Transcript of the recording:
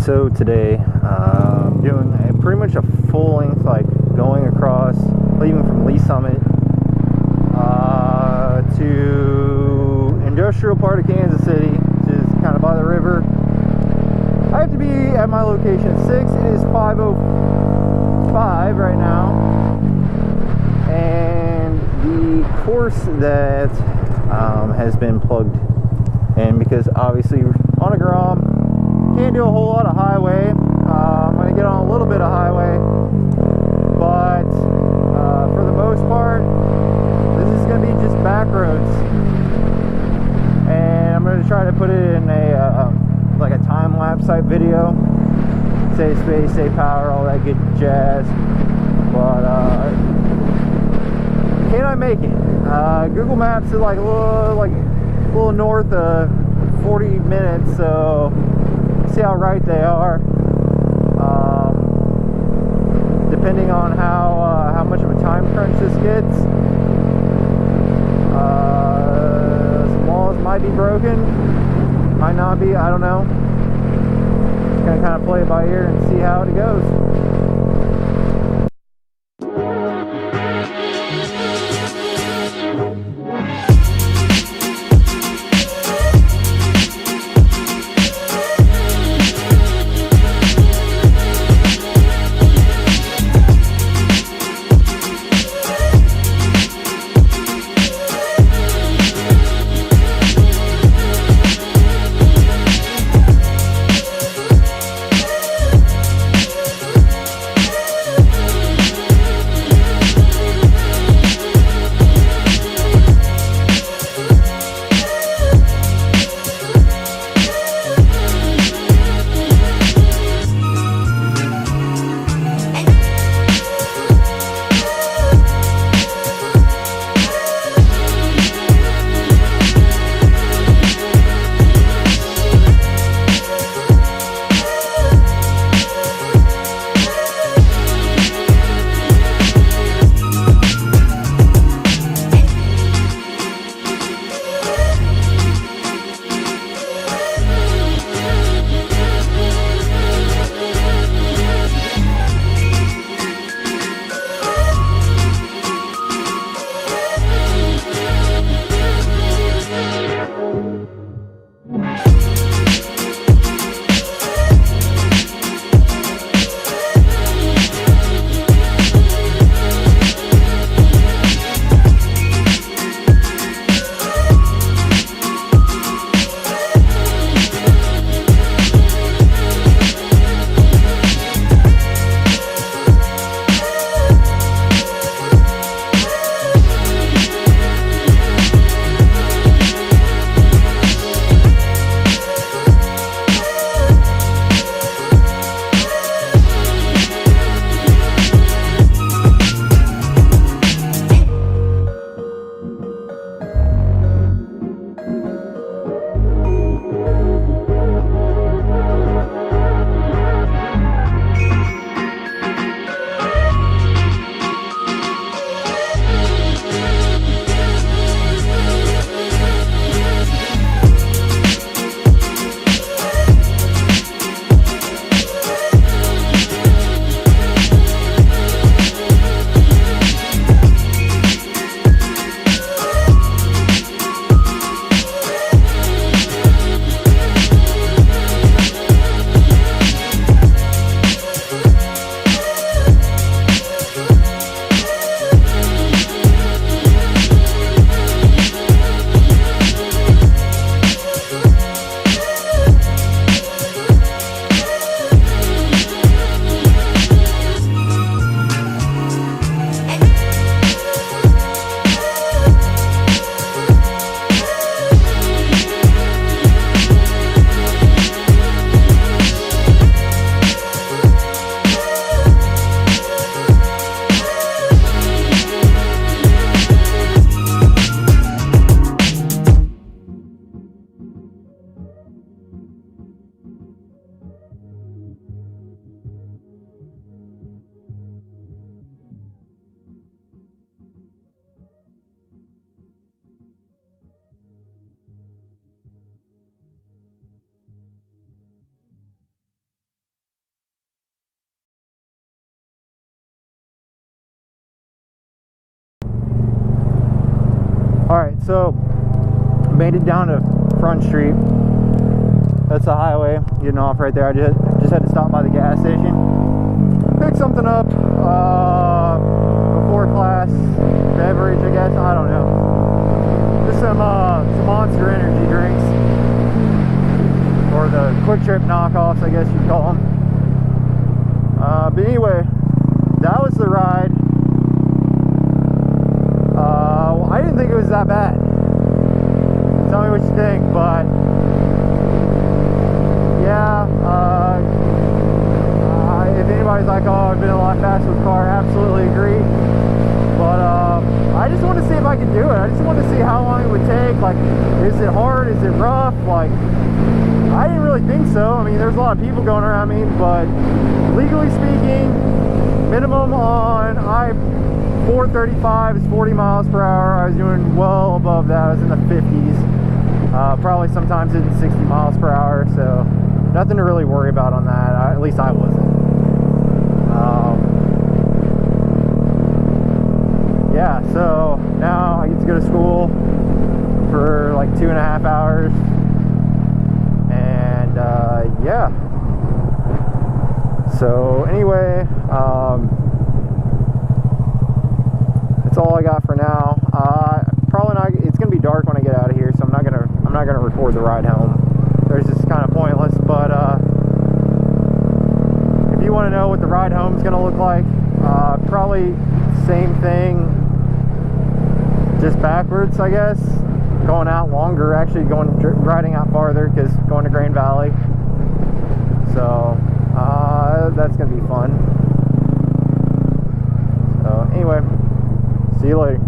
So today, I'm doing pretty much a full length, like going across, leaving from Lee Summit to industrial part of Kansas City, which is kind of by the river. I have to be at my location at 6. It is 5:05 right now, and the course that has been plugged in, because obviously on a grom can't do a whole lot of highway. I'm going to get on a little bit of highway, but for the most part this is going to be just back roads, and I'm going to try to put it in a like a time-lapse type video. Save space, save power, all that good jazz. But can I make it? Google Maps is like a little north of 40 minutes, so see how right they are. Depending on how much of a time crunch this gets, some walls might be broken, might not be, I don't know. Just gonna kind of play it by ear and see how it goes. Alright, so made it down to Front Street. That's the highway, getting off right there. I just had to stop by the gas station, pick something up before class, beverage, I guess. I don't know. Just some Monster energy drinks, or the Quick Trip knockoffs, I guess you'd call them. But anyway, that was the ride. I didn't think it was that bad. Tell me what you think, but yeah, if anybody's like, oh, I've been a lot faster with the car, absolutely agree. But I just want to see if I can do it. I just want to see how long it would take. Like, is it hard? Is it rough? Like, I didn't really think so. I mean, there's a lot of people going around me, but legally speaking, minimum on I-435 is 40 miles per hour. I was doing well above that. I was in the 50s. Probably sometimes hitting 60 miles per hour, so nothing to really worry about on that. At least I wasn't. Yeah, so now I get to go to school for like 2.5 hours, and yeah. So anyway, that's all I got for now. Probably not. It's gonna be dark when I get out of here, so I'm not gonna record the ride home. There's just kind of pointless. But if you want to know what the ride home is gonna look like, probably same thing, just backwards, I guess. Going out longer, actually riding out farther, because going to Grand Valley. So that's gonna be fun. So anyway, see you later.